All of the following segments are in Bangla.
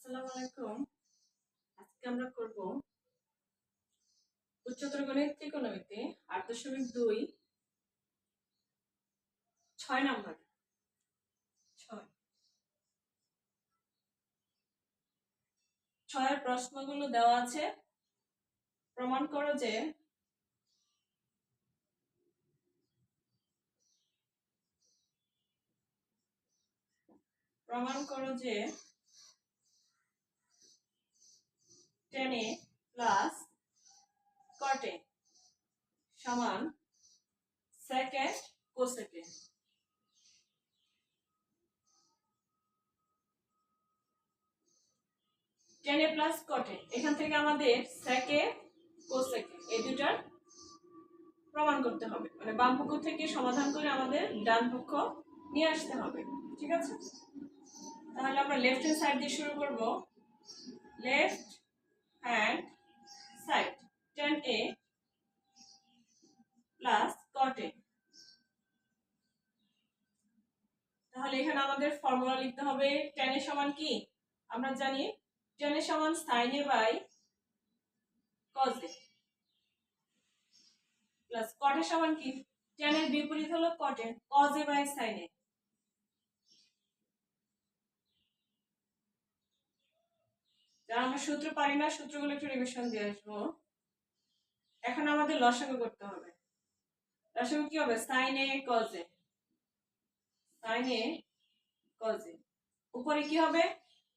আসসালামু আলাইকুম। আজকে আমরা করব উচ্চতর গণিত ত্রিকোণমিতি ৮.২ ৬ নাম্বার ৬ প্রশ্নগুলো দেওয়া আছে। প্রমাণ করো যে tan a plus cot a সমান sec a cosec a। tan a plus cot a, এখান থেকে আমাদের sec a cosec a এই দুটার প্রমাণ করতে হবে, মানে বাম পক্ষ থেকে সমাধান করে আমাদের ডান পক্ষ নিয়ে আসতে হবে। ঠিক আছে, তাহলে আমরা লেফট হ্যান্ড সাইড দিয়ে শুরু করব। Left hand side tan a plus cot a। তাহলে এখানে আমাদের ফর্মুলা লিখতে হবে। tan a সমান কি আমরা জানি, tan a সমান sin a by cos a plus cot a সমান কি tan এর বিপরীত হলো cot a, cos a by sin a। যারা আমরা সূত্র পারি না, সূত্রগুলো একটু রিভিশন দিয়ে আসবো। এখন আমাদের লসাগু করতে হবে। লসাগু কি হবে? sin a cos a, sin a cos a। উপরে কি হবে?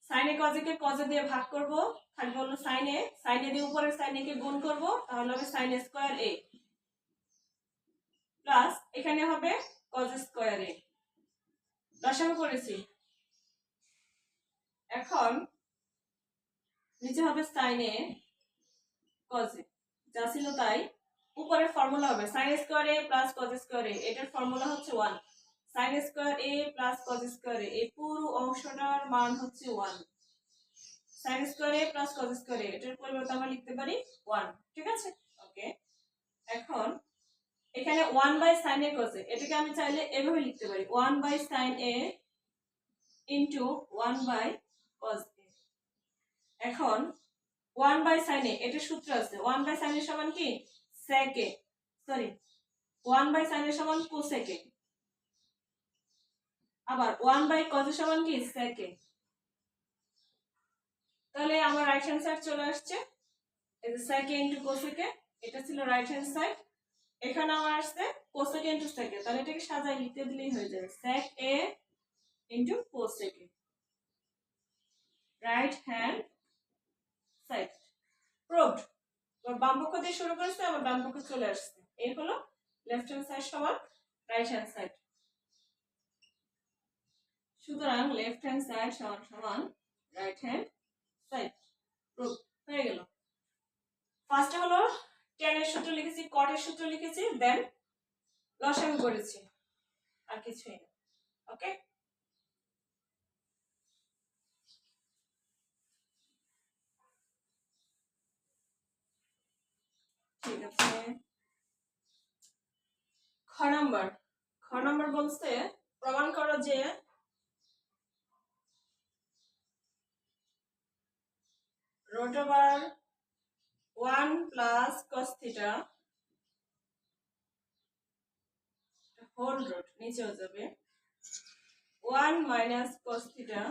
sin a cos a K cos a দিয়ে ভাগ করব, থাকবে হলো sin a, sin a দিয়ে উপরে sin a কে গুণ করব, তাহলে হবে sin a square a plus এখানে হবে cos স্কয়ার a। লসাগু করেছি। এখন নিচে হবে sin a cos a, যা ছিল তাই। উপরে ফর্মুলা হবে sin square a plus cos square a, এটার ফর্মুলা হচ্ছে 1। sin square a plus cos square a, এই পুরো অংশটার মান হচ্ছে 1। sin square a plus cos square a, এটার পরিবর্তে আমরা লিখতে পারি 1। ঠিক আছে, ওকে। এখন এখানে 1 by sin a cos a, এটাকে আমি চাইলে এভাবে লিখতে পারি 1 by sin a into 1 by cos a। এখন 1 বাই sin a, এটা সূত্র আছে। 1 বাই sin a সমান কি sec a, sorry 1 by sin a সমান cosec a, আবার 1 বাই cos a সমান কি sec a। তাহলে আমার রাইট হ্যান্ড সাইড চলে আসছে, এই যে sec a into cosec a, এটা ছিল রাইট হ্যান্ড সাইড। এখানে আমার আসছে cosec a into sec a, তাহলে এটাকে সাজায় লিখতে দিলেই হয়ে যাবে sec a into cosec a। Right hand side proved. বাম পক্ষ দিয়ে শুরু করেছে, আবার ডান পক্ষে চলে আসছে। এই হলো লেফট হ্যান্ড সাইড সমান রাইট হ্যান্ড সাইড। সুতরাং লেফট হ্যান্ড সাইড সমান সমান রাইট হ্যান্ড সাইড। প্রুভ হয়ে গেল। ফার্স্টে হলো tan এর সূত্র লিখেছি, cot এর সূত্র লিখেছি, দেন লসাগু করেছি, আর কিছুই না। ওকে, ঠিক আছে। খ নাম্বার বলছে প্রমাণ করো যে root over 1 plus cos theta whole root নিচেও যাবে 1 minus cos theta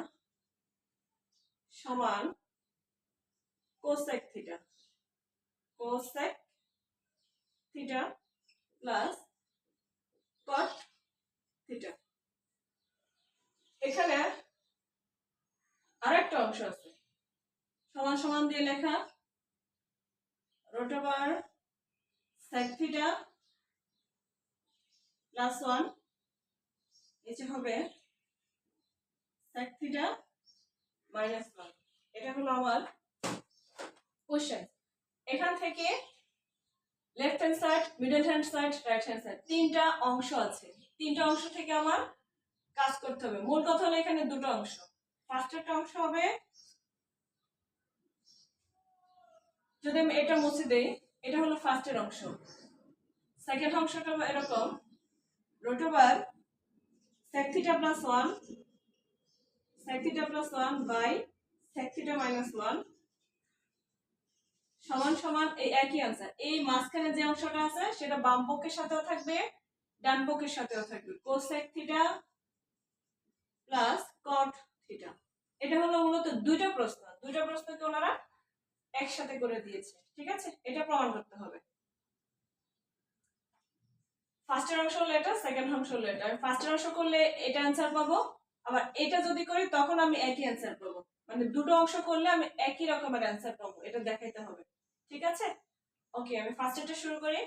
সমান cosec theta, cosec theta plus cot theta। এখানে আরেকটা অংশ আছে, সমান সমান দিয়ে লেখা root over sec theta plus 1, নিচে হবে sec theta minus 1। এটা হলো আমার কোশ্চেন। এখান থেকে left hand side, middle hand side, right hand side, তিনটা অংশ আছে। তিনটা অংশ থেকে আমার কাজ করতে হবে। মূল কথা হলো এখানে দুটো অংশ। ফার্স্ট একটা অংশ হবে, যদি আমি এটা মুছে দেই, এটা হলো ফার্স্টের অংশ। সেকেন্ড অংশটা হবে এরকম root over sec theta plus 1 by sec theta minus 1 সমান সমান এই একই आंसर। এই মাঝখানে যে অংশটা আছে সেটা বাম পক্ষের সাথেও থাকবে ডান পক্ষের সাথেও থাকবে cosec theta plus cot theta. এটা হলো মূলত দুইটা প্রশ্নকে ওনারা একসাথে করে দিয়েছে, ঠিক আছে? এটা প্রমাণ করতে হবে। ফার্স্টের অংশ হলো এটা, সেকেন্ড অংশ হলো এটা। আমি ফার্স্টের অংশ করলে এটা आंसर পাবো, আবার এটা যদি করি তখন আমি একই आंसर পাবো। মানে দুটো অংশ করলে আমি একই রকমের आंसर পাবো, এটা দেখাইতে হবে, ঠিক আছে? ওকে, আমি ফার্স্টেরটা শুরু করি।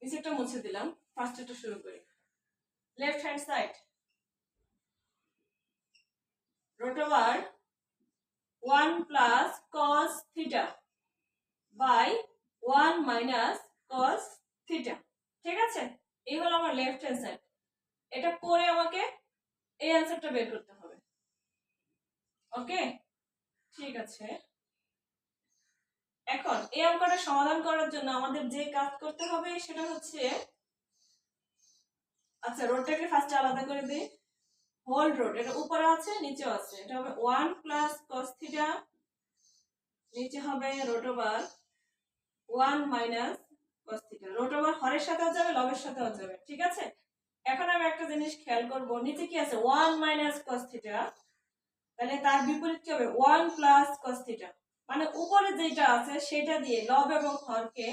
নিচেরটা মুছে দিলাম, ফার্স্টেরটা শুরু করি। Left hand side root over 1 plus cos theta by 1 minus cos theta, ঠিক আছে? এই হলো আমার লেফট হ্যান্ড সাইড। এটা করে আমাকে এই आंसरটা বের করতে হবে। ওকে, ঠিক আছে। এখন এই অঙ্কটা সমাধান করার জন্য আমাদের যে কাজ করতে হবে সেটা হচ্ছে, আচ্ছা রোডটাকে ফার্স্ট আলাদা করে দেই। হোল রোড এটা উপরে আছে নিচেও আছে, এটা হবে 1 plus cos theta, নিচে হবে root over 1 minus cos theta। root over হরের সাথেও যাবে লবের সাথেও যাবে, ঠিক আছে? এখন আমি একটা জিনিস খেয়াল করব, নিচে কি আছে 1 minus cos theta, তাহলে তার বিপরীত কি হবে 1 plus cos theta। মানে উপরে যেটা আছে সেটা দিয়ে লব এবং হরকে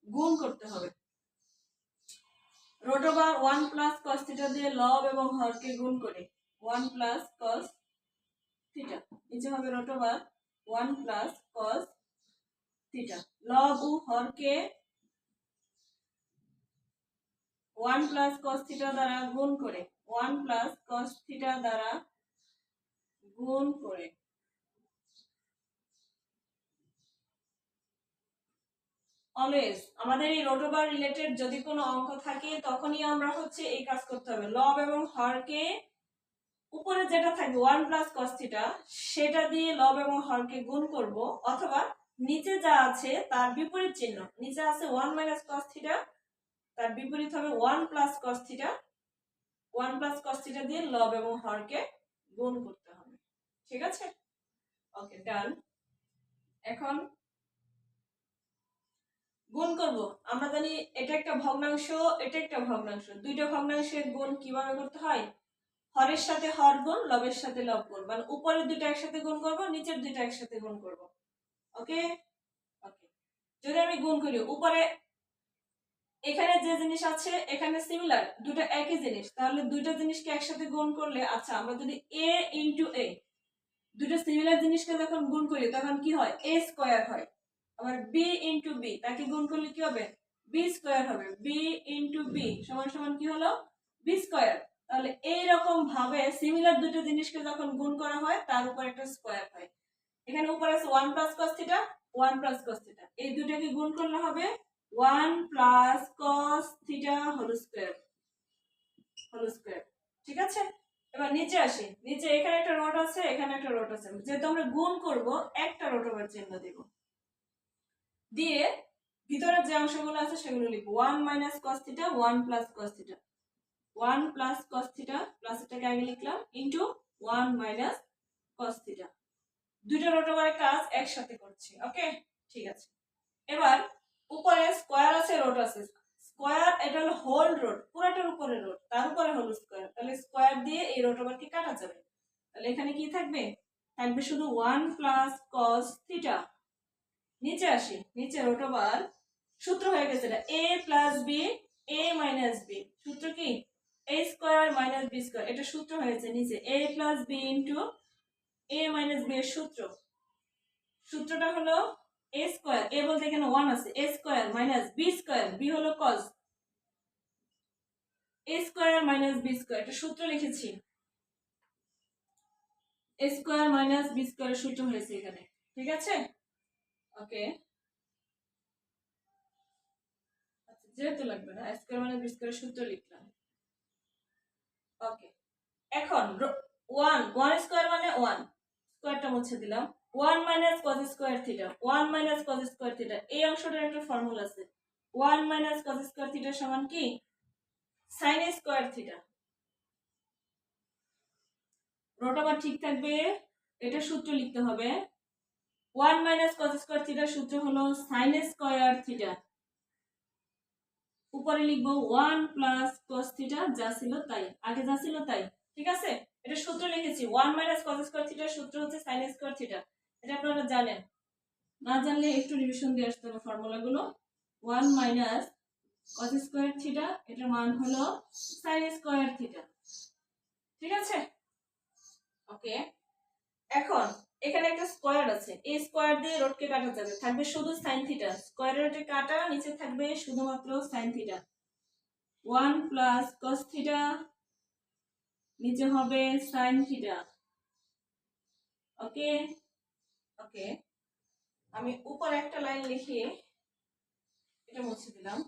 গুণ করতে হবে। root over 1 plus cos theta দিয়ে লব এবং হরকে গুণ করে 1 plus cos theta, নিচে হবে root over 1 plus cos theta। লব ও হরকে 1 plus cos theta দ্বারা গুণ করে 1 plus cos theta দ্বারা গুণ করে অলওয়েজ আমাদের এই root over রিলেটেড যদি কোনো অঙ্ক থাকে তখনই আমরা হচ্ছে এই কাজ করতে হবে। লব এবং হরকে উপরে যেটা থাকবে 1 plus cos theta সেটা দিয়ে লব এবং হরকে গুণ করব, অথবা নিচে যা আছে তার বিপরীত চিহ্ন, নিচে আছে 1 minus cos theta, তার বিপরীত হবে 1 plus cos theta। 1 plus cos theta দিয়ে লব এবং হরকে গুণ করতে হবে, ঠিক আছে? ওকে, ডান। এখন গুণ করব। আমরা জানি এটা একটা ভগ্নাংশ, এটা একটা ভগ্নাংশ। দুইটা ভগ্নাংশের গুণ কিভাবে করতে হয়? হরের সাথে হর গুণ, লবের সাথে লব গুণ। মানে উপরের দুইটা একসাথে গুণ করব, নিচের দুইটা একসাথে গুণ করব। ওকে ওকে, যদি আমি গুণ করি উপরে এখানে যে জিনিস আছে এখানে সিমিলার, দুটো একই জিনিস, তাহলে দুইটা জিনিসকে একসাথে গুণ করলে, আচ্ছা আমরা যদি a into a দুটো সিমিলার জিনিসকে যখন গুণ করি তখন কি হয় a স্কয়ার হয়। আবার b into b তাকে গুণ করলে কি হবে b স্কয়ার হবে। b into b সমান সমান কি হলো b স্কয়ার। তাহলে এই রকম ভাবে সিমিলার দুটো জিনিসকে যখন গুণ করা হয় তার উপর একটা স্কয়ার হয়। এখানে উপরে আছে 1 plus cos theta 1 plus cos theta, এই দুটোকে গুণ করলে হবে 1 plus cos theta whole square, ঠিক আছে? এবার নিচে আসি, নিচে এখানে একটা রোট আছে এখানে একটা রোট আছে, যেহেতু আমরা গুণ করব একটা রোট ওভার চিহ্ন দেব, দিয়ে ভিতরে যে অংশগুলো আছে সেগুলো লিখব 1 minus cos theta 1 plus cos theta, 1 plus cos theta plus এটাকে আগে লিখলাম ইনটু 1 minus cos theta। দুইটা রোট ওভারের কাজ একসাথে করছি, ওকে ঠিক আছে। এবার উপরে স্কয়ার আছে রোট আছে, স্কয়ার এটা হলো হোল রোট, পুরোটার উপরে রোট, তার উপরে হলো স্কয়ার, তাহলে স্কয়ার দিয়ে এই রোট ওভারকে কাটা যাবে। তাহলে এখানে কি থাকবে, থাকবে শুধু 1 plus cos theta। নিচে আসি, নিচে রোট ওভার সূত্র হয়ে গেছে এটা a plus b a minus b, সূত্র কি a square minus b square, এটা সূত্র হয়েছে নিচে a plus b into a minus b এর সূত্রটা হলো a স্কয়ার, a বলতে এখানে 1 আছে, a square minus b square, b হলো cos, a square minus b square, এটা সূত্র লিখেছি, a square minus b square এর সূত্র হয়েছে এখানে, ঠিক আছে? ওকে, আচ্ছা যেহেতু লাগবে না a square minus b square এর সূত্র লিখলাম। ওকে, এখন 1 স্কয়ার মানে 1, স্কয়ারটা মুছে দিলাম, 1 minus cos square theta 1 minus cos square theta, এই অংশটার একটা ফর্মুলা আছে 1 minus cos স্কয়ার থিটা সমান কি sin square theta. Root over ঠিক থাকবে, এটা সূত্র লিখতে হবে 1 মাইনাস কস স্কয়ার থিটার সূত্র হলো সাইন স্কয়ার থিটা, উপরে লিখবো 1 প্লাস কস থিটা যা ছিল তাই, আগে যা ছিল তাই। ঠিক আছে, এটা সূত্র লিখেছি 1 মাইনাস কস স্কয়ার থিটার সূত্র হচ্ছে সাইন স্কয়ার থিটা, এটা আপনারা জানেন, না জানলে একটু রিভিশন দিয়ে আসতে হবে ফর্মুলাগুলো। 1 মাইনাস কস স্কয়ার থিটা, এটার মান হলো সাইন স্কয়ার থিটা। ঠিক আছে, ওকে। এখন এখানে একটা স্কয়ার আছে, এই স্কয়ার দিয়ে রুটকে কাটা যাবে, থাকবে শুধু সাইন থিটা, স্কয়ার রুটে কাটা, নিচে থাকবে শুধুমাত্র sine theta. 1 plus cos theta, নিচে হবে সাইন থিটা। ওকে ওকে, আমি উপর একটা লাইন লিখে এটা মুছে দিলাম।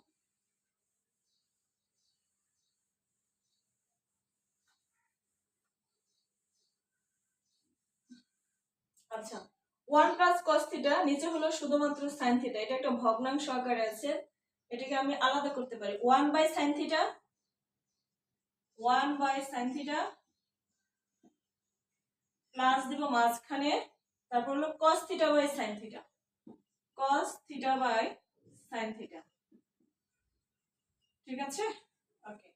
আচ্ছা, 1 প্লাস cos থিটা, নিচে হলো শুধুমাত্র sin থিটা, এটা একটা ভগ্নাংশ আকারে আছে, এটাকে আমি আলাদা করতে পারি 1 by sin theta, 1 by sin theta plus দিব মাঝখানে, তারপর হলো cos theta by sin theta, cos theta by sin theta. ঠিক আছে, ওকে।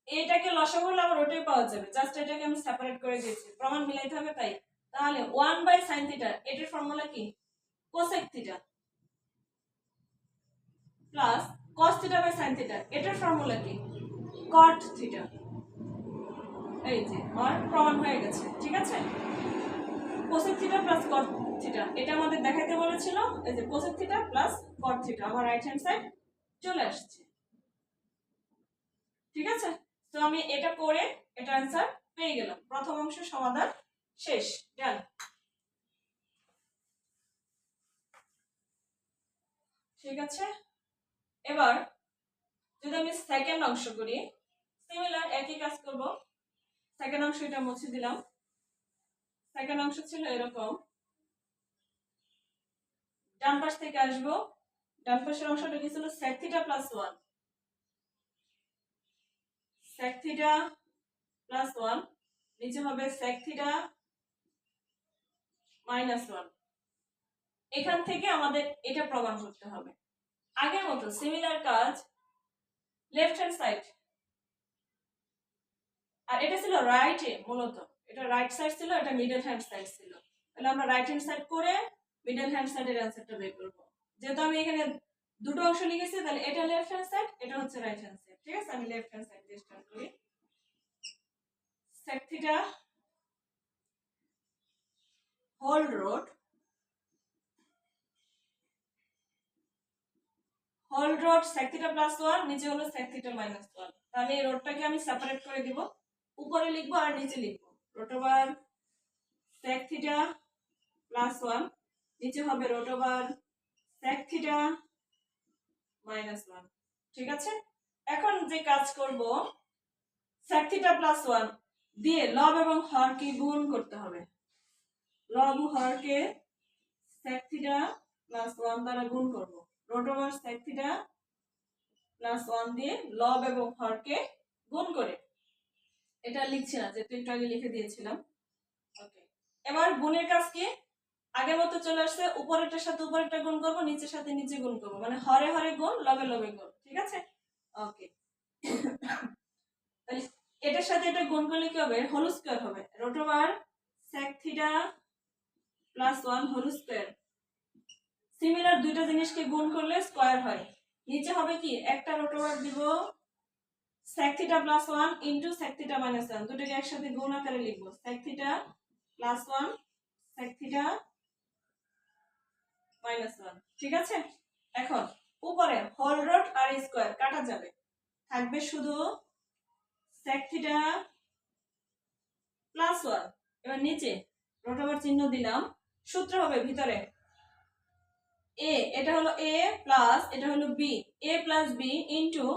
এটাকে লসাগু করলে আবার ওটাই পাওয়া যাবে, জাস্ট এটাকে আমি সেপারেট করে দিয়েছি, প্রমাণ মিলাইতে হবে তাই। তাহলে 1 বাই sin থিটা, এটার ফর্মুলা কি cosec theta, plus cos theta by sin theta, এটার ফর্মুলা কি cot থিটা। এই যে আমার প্রমাণ হয়ে গেছে। ঠিক আছে, cosec theta plus cot theta, এটা আমাদের দেখাইতে বলেছিল, এই যে cosec theta plus cot theta আমার রাইট হ্যান্ড সাইড চলে আসছে। ঠিক আছে, তো আমি এটা করে এটা आंसर পেয়ে গেলাম, প্রথম অংশের সমাধান শেষ, ডান। ঠিক আছে, এবার যদি আমি সেকেন্ড অংশ করি, সিমিলার একই কাজ করব। সেকেন্ড অংশ এটা মুছে দিলাম। সেকেন্ড অংশ ছিল এরকম, ডান পাশ থেকে আসবো, ডান পাশের অংশটা কি ছিল sec theta plus 1, sec theta plus 1, নিচে হবে sec থিটা মাইনাস 1। এখান থেকে আমাদের এটা প্রমাণ করতে হবে, আগের মতো সিমিলার কাজ, লেফট হ্যান্ড সাইড, আর এটা ছিল রাইটে, মূলত এটা রাইট সাইড ছিল, এটা মিডল হ্যান্ড সাইড ছিল, তাহলে আমরা রাইট হ্যান্ড সাইড করে মিডল হ্যান্ড সাইডের অ্যানসারটা বের করব। যেহেতু আমি এখানে দুটো অংশ লিখেছি, তাহলে এটা লেফট হ্যান্ড সাইড, এটা হচ্ছে রাইট হ্যান্ড সাইড। ঠিক আছে, আমি লেফট হ্যান্ড সাইড দিয়ে স্টার্ট করি। sec theta whole root sec theta plus 1, নিচে হলো sec থিটা মাইনাস 1। তাহলে এই রুটটাকে আমি সেপারেট করে দিব, উপরে লিখবো আর নিচে লিখবো root over sec theta plus 1, নিচে হবে root over sec theta minus 1। ঠিক আছে, এখন যে কাজ করব, sec থিটা প্লাস 1 দিয়ে লব এবং হরকে গুণ করতে হবে, লব হরকে sec থিটা প্লাস 1 দ্বারা গুণ করব, root over sec theta plus 1 দিয়ে লব এবং হরকে গুণ করে, এটা লিখছি না যেহেতু একটু আগে লিখে দিয়েছিলাম। ওকে, এবার গুণের কাজ কি আগের মতো চলে আসছে, উপরেরটার সাথে উপরেরটা গুণ করব, নিচের সাথে নিচে গুণ করব, মানে হরে হরে গুণ, লবে লবে গুণ। ঠিক আছে, ওকে। তাহলে এটার সাথে এটা গুণ করলে কি হবে, হোল স্কয়ার হবে, root over sec theta plus 1 whole square. Similar দুইটা জিনিসকে গুণ করলে স্কয়ার হয়, নিচে হবে কি একটা রুট ওভার দিব sec theta plus 1 into sec theta minus 1, দুটোকে একসাথে গুণ আকারে লিখব, sec theta plus 1 sec theta minus 1। ঠিক আছে, এখন উপরে হোল রুট আর স্কয়ার কাটা যাবে, থাকবে শুধু sec থিটা প্লাস 1। এবার নিচে রুট ওভার চিহ্ন দিলাম, সূত্র হবে ভিতরে a, এটা হলো a প্লাস এটা হলো b, a plus b into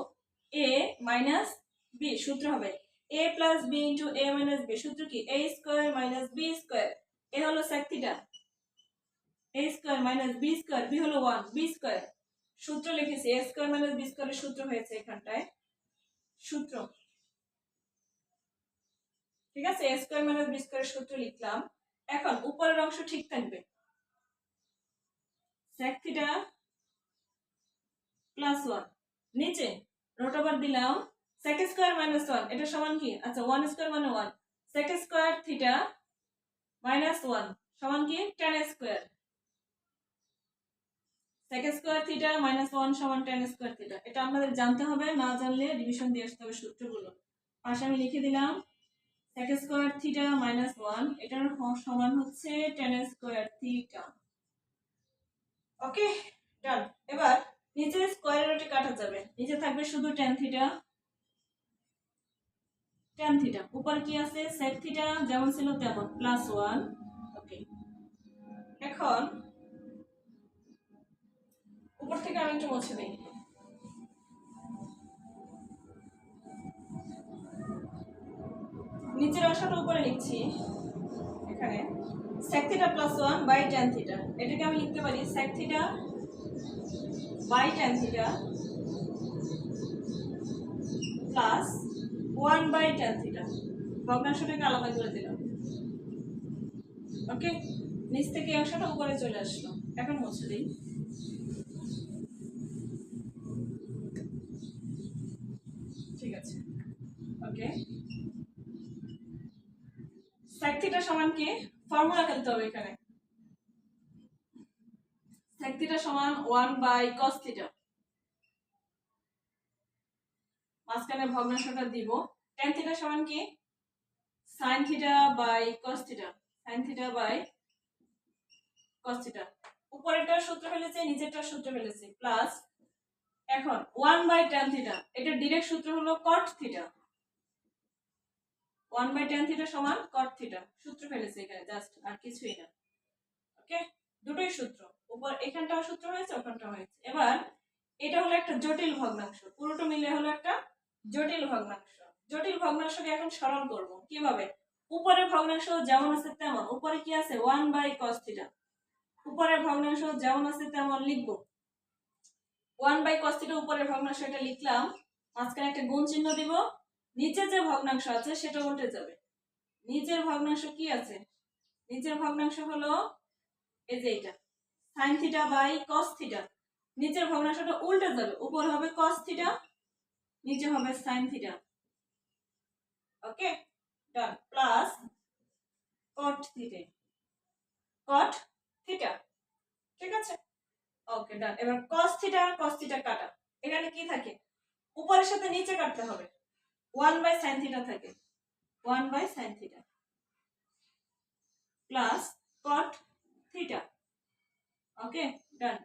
a minus b, সূত্র হবে a plus b into a minus b, সূত্র কি a square minus b square, a হলো sec theta, a square minus b square, b হলো 1, b স্কয়ার, সূত্র লিখেছি a স্কয়ার মাইনাস b স্কয়ারের সূত্র হয়েছে এখানটায়, সূত্র ঠিক আছে, a স্কয়ার মাইনাস b স্কয়ারের সূত্র লিখলাম। এখন উপরের অংশ ঠিক থাকবে, sec থিটা প্লাস 1, নিচে রুট ওভার দিলাম sec স্কয়ার মাইনাস 1, এটা সমান কি, আচ্ছা 1 স্কয়ার মানে 1, sec স্কয়ার থিটা মাইনাস 1 সমান কি tan square, sec square theta minus 1 সমান tan স্কয়ার থিটা। এটা আমাদের জানতে হবে, না জানলে রিভিশন দিয়ে আসতে হবে সূত্রগুলো। পাশে আমি লিখে দিলাম sec স্কয়ার থিটা মাইনাস 1, এটার সমান হচ্ছে tan স্কয়ার থিটা। ওকে, ডান। এবার নিচে স্কয়ার রুটে কাটা যাবে, নিচে থাকবে শুধু tan থিটা, tan থিটা। উপর কি আছে, sec থিটা যেমন ছিল তেমন প্লাস 1। ওকে, এখন উপর থেকে আমি একটু মুছে দিই। নিচের অংশটা উপরে লিখছি, এখানে sec theta plus 1 by tan theta, এটাকে আমি লিখতে পারি sec theta by tan theta plus 1 by tan theta. ভগ্নাংশটাকে আলাদা করে দিলাম। ওকে, নিচ থেকে অংশটা উপরে চলে আসলো। এখন মুছে দিই। ঠিক আছে, ওকে। sec থিটা সমান কি, ফর্মুলা খেলতে হবে এখানে। sec থিটা সমান 1 বাই cos থিটা, মাঝখানে ভগ্নাংশটা দিব। tan থিটা সমান কি, sin theta by cos theta, sin theta by cos theta. উপরেরটার সূত্র ফেলেছে, নিচেরটার সূত্র ফেলেছে, প্লাস এখন 1 বাই tan থিটা, এটা ডাইরেক্ট সূত্র হলো cot theta. 1 by tan theta সমান cot থিটা, সূত্র ফেলেছে এখানে জাস্ট, আর কিছুই না। ওকে, দুটোই সূত্র, উপর এখানটাও সূত্র হয়েছে, ওখানটাও হয়েছে। এবার এটা হলো একটা জটিল ভগ্নাংশ, পুরোটা মিলে হলো একটা জটিল ভগ্নাংশ। জটিল ভগ্নাংশকে এখন সরল করব কিভাবে, উপরের ভগ্নাংশ যেমন আছে তেমন, উপরে কি আছে 1 বাই cos থিটা, উপরের ভগ্নাংশ যেমন আছে তেমন লিখবো। 1 বাই cos থিটা উপরের ভগ্নাংশ, এটা লিখলাম। মাঝখানে একটা গুণ চিহ্ন দিব, নিচে যে ভগ্নাংশ আছে সেটা উল্টে যাবে। নিচের ভগ্নাংশ কি আছে, নিচের ভগ্নাংশ হলো এই যে এটা sin theta by cos theta, নিচের ভগ্নাংশটা উল্টে যাবে, উপর হবে cos থিটা, নিচে হবে sin theta. Okay, done, plus cot theta, cot theta. ঠিক আছে, ওকে, ডান। এবার cos থিটা কাটা, এখানে কি থাকে, উপরের সাথে নিচে কাটতে হবে, 1 বাই sin থিটা থাকে, 1 by sin theta plus cot theta. Okay, done.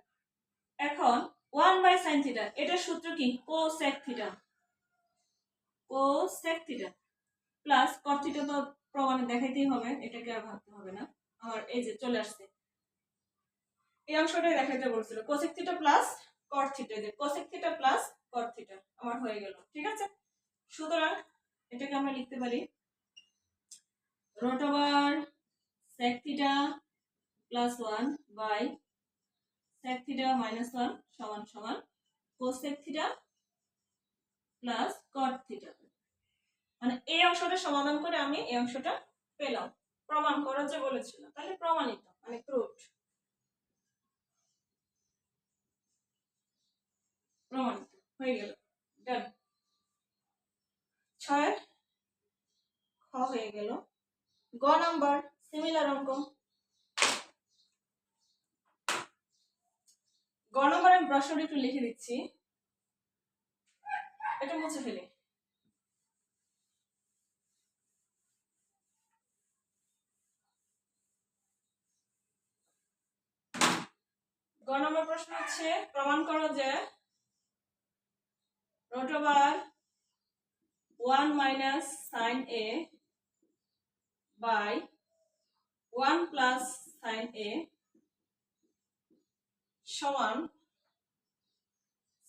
এখন 1 বাই sin থিটা, এটার সূত্র কি, cosec theta, cosec theta plus cot theta তো প্রমাণে দেখাইতেই হবে, এটাকে আর ভাবতে হবে না আমার, এই যে চলে আসছে। এই অংশটাই দেখাইতে বলছিল, cosec theta plus cot theta, যে cosec theta plus cot theta আমার হয়ে গেল। ঠিক আছে, সুতরাং এটাকে আমরা লিখতে পারি root over sec theta plus 1 by sec theta minus 1 সমান সমান cosec theta plus cot theta. মানে এই অংশটা সমাধান করে আমি এই অংশটা পেলাম। প্রমাণ করা যে বলেছিল, তাহলে প্রমাণিত, মানে প্রুফড, প্রমাণিত হয়ে গেল। ডান, 6 খ হয়ে গেল। গ নাম্বার সিমিলার অঙ্ক। গ নাম্বার আমি প্রশ্নটা একটু লিখে দিচ্ছি, এটা মুছে ফেলি। গ নম্বর প্রশ্ন হচ্ছে, প্রমাণ করো যে root over 1 minus sine A by 1 plus sine A সমান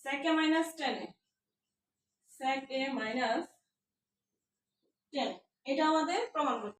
sec a minus tan a, sec a minus tan, এটা আমাদের প্রমাণ করতে